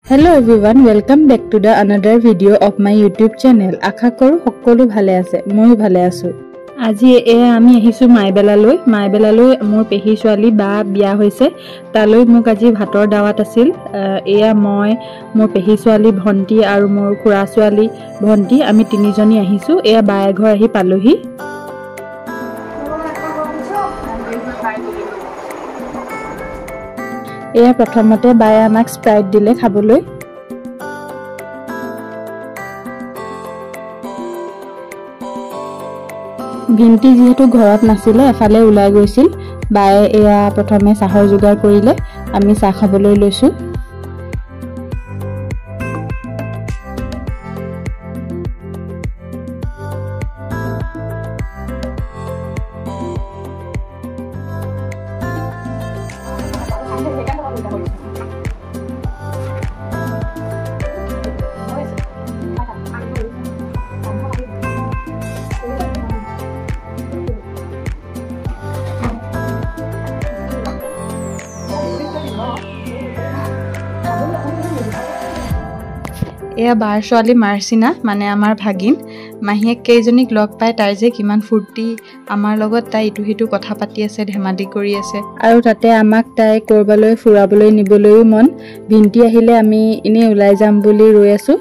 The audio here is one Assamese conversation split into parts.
Hello everyone, welcome back to the another video of my YouTube channel. Akha koru hokolu bhale ase, moi bhale asu. Aji ami ahisu maibelaloi mor pehi swali ba biya hoise taloi mok aji bhator dawat asil eya moi mor pehi swali bhonti aru mor khura swali bhonti ami tinijoni ahisu eya bae ghor ahi palohi. এয়া প্ৰথমতে বায়ে আমাক স্প্ৰাইট দিলে খাবলৈ ভিন্টি যেহেতু ঘৰত নাছিলে এফালে ওলাই গৈছিল বায়ে এয়া প্ৰথমে চাহৰ যোগাৰ কৰিলে আমি চাহ খাবলৈ লৈছো এয়া বাৰ ছোৱালী মাৰ্চিনা মানে আমাৰ ভাগিন মাহিয়ে কেইজনীক লগ পাই তাই যে কিমান ফুৰ্তি আমাৰ লগত তাই ইটো হিটো কথা পাতি আছে ধেমালি কৰি আছে আৰু তাতে আমাক তাই কৰবালৈ ফুৰাবলৈ নিবলৈও মন ভিন্টি আহিলে আমি ইনে ওলাই যাম বুলি ৰৈ আছো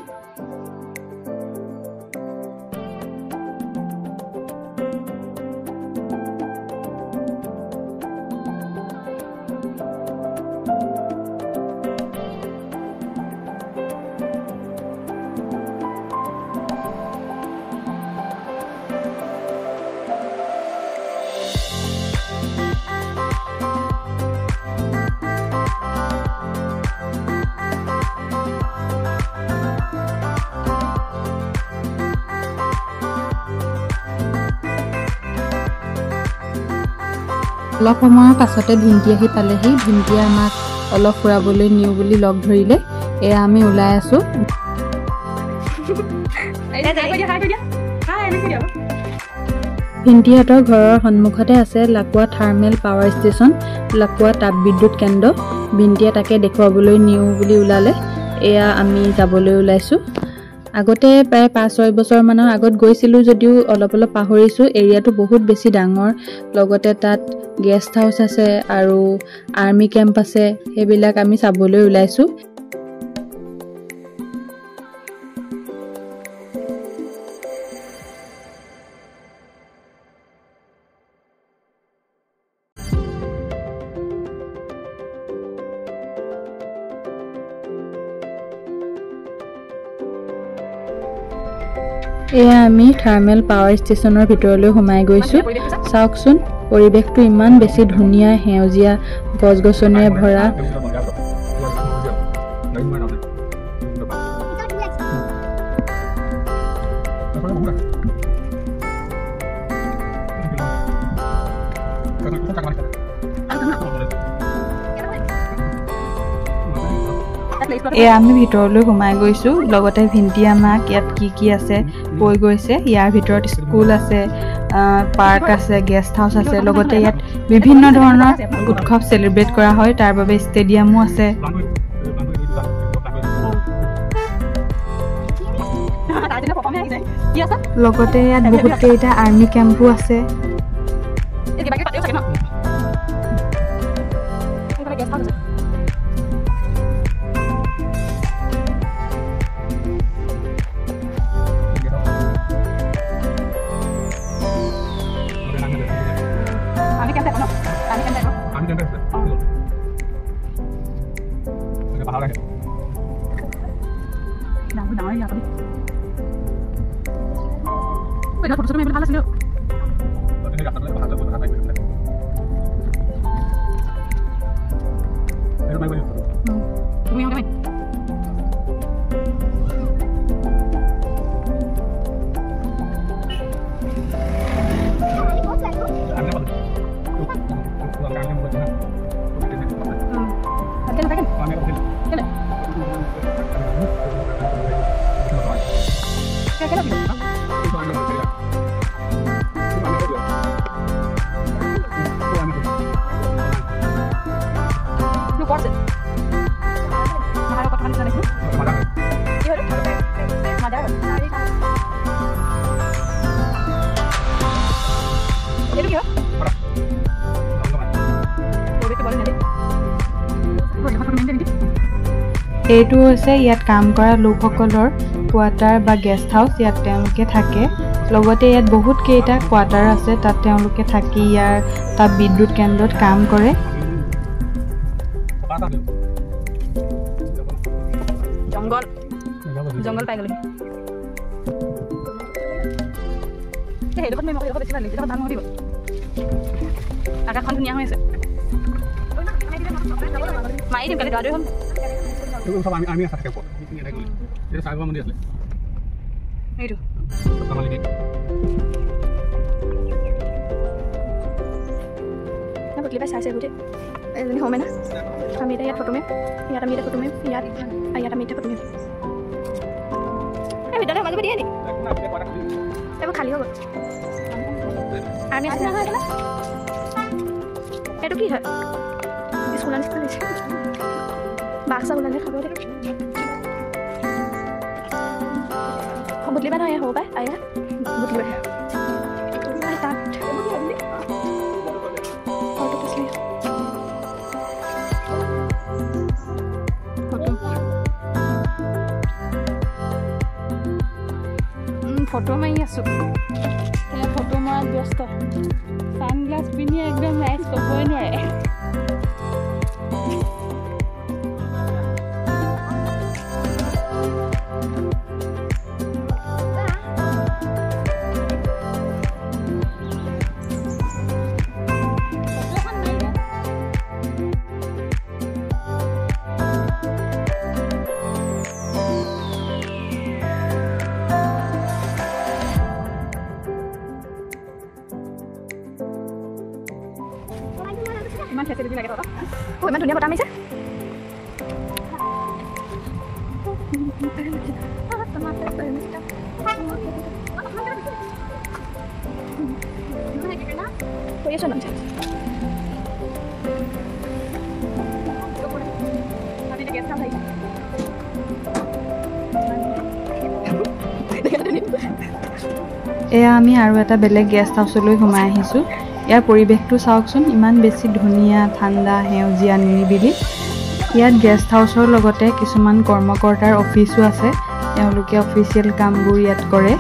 অলপ সময়ৰ পাছতে ভিন্টি আহি পালেহি ভিন্টিয়ে আমাক অলপ ফুৰাবলৈ নিও বুলি লগ ধৰিলে এয়া আমি ওলাই আছো ভিন্টিহঁতৰ ঘৰৰ সন্মুখতে আছে Lakwa thermal power station Lakwa তাপ বিদ্যুৎ কেন্দ্ৰ ভিন্টিয়ে তাকে দেখুৱাবলৈ নিও বুলি ওলালে এয়া আমি যাবলৈ ওলাইছো আগতে প্ৰায় 5-6 বছৰ মানৰ আগত গৈছিলো যদিও অলপ পাহৰিছো এৰিয়াটো বহুত বেছি ডাঙৰ লগতে তাত গেষ্ট হাউস আছে আৰু আৰ্মি কেম্প আছে হেবিলাক আমি চাবলৈ ওলাইছো এয়া আমি থাৰ্মেল পাৱাৰ ষ্টেচনৰ ভিতৰলৈ সোমাই গৈছো চাওকচোন পৰিবেশটো ইমান বেছি ধুনীয়া হেউজিয়া গছগছনিয়ে ভৰা এয়া আমি ভিতৰলৈ সোমাই গৈছো লগতে ভিন্টি আমাক ইয়াত কি আছে কৈ গৈছে ইয়াৰ ভিতৰত স্কুল আছে পাৰ্ক আছে গেষ্ট হাউস আছে লগতে ইয়াত বিভিন্ন ধৰণৰ উৎসৱ সেলিব্ৰেট কৰা হয় তাৰ বাবে ষ্টেডিয়ামো আছে লগতে ইয়াত বহুত কেইটা আৰ্মি কেম্পো আছে Watch it. এইটো হৈছে ইয়াত কাম কৰা লোকসকলৰ কোৱাৰ্টাৰ বা গেষ্ট হাউচ। ইয়াত তেওঁলোকে থাকে। লগতে ইয়াত বহুত কেইটা কোৱাৰ্টাৰ আছে, তাত তেওঁলোকে থাকি ইয়াৰ তাপ বিদ্যুৎ কেন্দ্ৰত কাম কৰে। জংগল জংগল পাই গ'লো। সেইডোখৰত মই বেছি ভাল লাগিছে, ভাল নহ'ব। আকাশখন ধুনীয়া হৈ আছে। মাৰি দিম কালি দৌৰা হ'ম। আমি আশা থাকে এটা চাই মন্দিৰ আছে এইটো বদলি পাই চাইছে গোটেই এজনী হোমে না আমি এতিয়া ইয়াত ফটো মাৰিম, ইয়াত আমি এতিয়া ফটো মাৰিম, ইয়াত আমি এতিয়া ফটো মাৰিম। এই ভিতৰতে সোমাই যাব দিয়ে নি? এইবোৰ খালী হৈ গ'ল। আমি আছে নহয় এইটো কি হয়? স্কুল দিছে বাক্সা ওলালে খাব দে। বুটলিবা নহয় হ'ব পাই আয়া বুটলিবা তাত ফটো মাৰি আছোঁ। ফটো মৰাত ব্যস্ত। ছানগ্লাছ পিন্ধি একদম নাইচ ক'বই নোৱাৰে। ইমান ফেচিলিটি লাগে তহঁতক। ইমান ধুনীয়া বতাহ মাৰিছে। এয়া আমি আৰু এটা বেলেগ গেষ্ট হাউচলৈ সোমাই আহিছোঁ। ইয়াৰ পৰিৱেশটো চাওকচোন, ইমান বেছি ধুনীয়া, ঠাণ্ডা, সেউজীয়া, নিৰিবিলি। ইয়াত গেষ্ট হাউচৰ লগতে কিছুমান কৰ্মকৰ্তাৰ অফিচো আছে। তেওঁলোকে অফিচিয়েল কামবোৰ ইয়াত কৰে।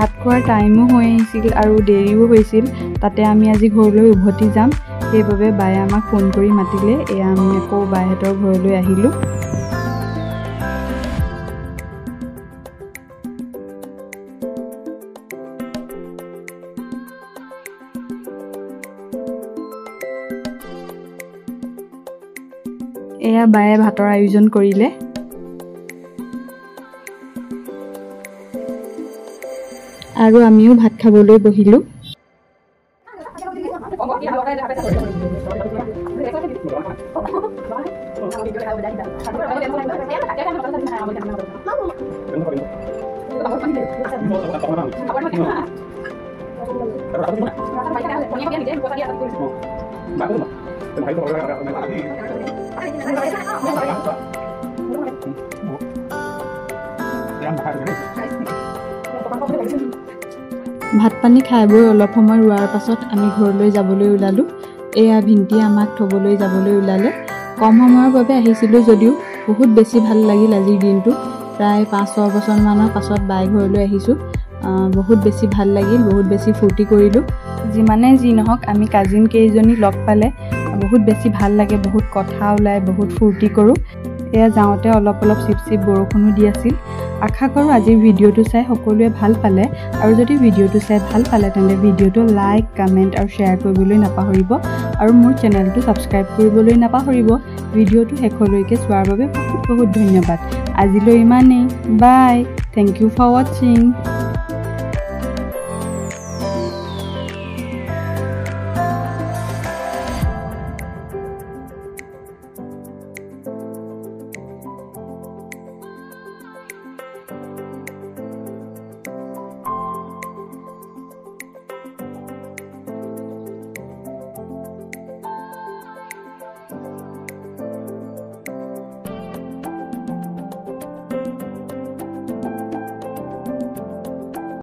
ভাত খোৱাৰ টাইমো হৈ আহিছিল আৰু দেৰিও হৈছিল। তাতে আমি আজি ঘৰলৈ উভতি যাম, সেইবাবে বায়ে আমাক ফোন কৰি মাতিলে। এয়া আমি আকৌ বাইহঁতৰ ঘৰলৈ আহিলোঁ। এয়া বায়ে ভাতৰ আয়োজন কৰিলে। আৰু আমিও ভাত খাবলৈ বহিলোঁ। ভাত পানী খাই বৈ অলপ সময় ৰোৱাৰ পাছত আমি ঘৰলৈ যাবলৈ ওলালোঁ। এয়া ভিন্টিয়ে আমাক থ'বলৈ যাবলৈ ওলালে। কম সময়ৰ বাবে আহিছিলোঁ যদিও বহুত বেছি ভাল লাগিল আজিৰ দিনটো। প্ৰায় 5-6 বছৰমানৰ পাছত বাই ঘৰলৈ আহিছোঁ। বহুত বেছি ভাল লাগিল, বহুত বেছি ফূৰ্তি কৰিলোঁ। যিমানে যি নহওক আমি কাজিন কেইজনী লগ পালে বহুত বেছি ভাল লাগে, বহুত কথা ওলায়, বহুত ফূৰ্তি কৰোঁ। এয়া যাওঁতে অলপ চিপ বৰষুণো দি আছিল। আশা কৰোঁ আজিৰ ভিডিঅ'টো চাই সকলোৱে ভাল পালে। আৰু যদি ভিডিঅ'টো চাই ভাল পালে তেন্তে ভিডিঅ'টো লাইক, কমেণ্ট আৰু শ্বেয়াৰ কৰিবলৈ নাপাহৰিব। আৰু মোৰ চেনেলটো ছাবস্ক্ৰাইব কৰিবলৈ নাপাহৰিব। ভিডিঅ'টো শেষলৈকে চোৱাৰ বাবে বহুত ধন্যবাদ। আজিলৈ ইমানেই। বাই। থেংক ইউ ফৰ ৱাচিং।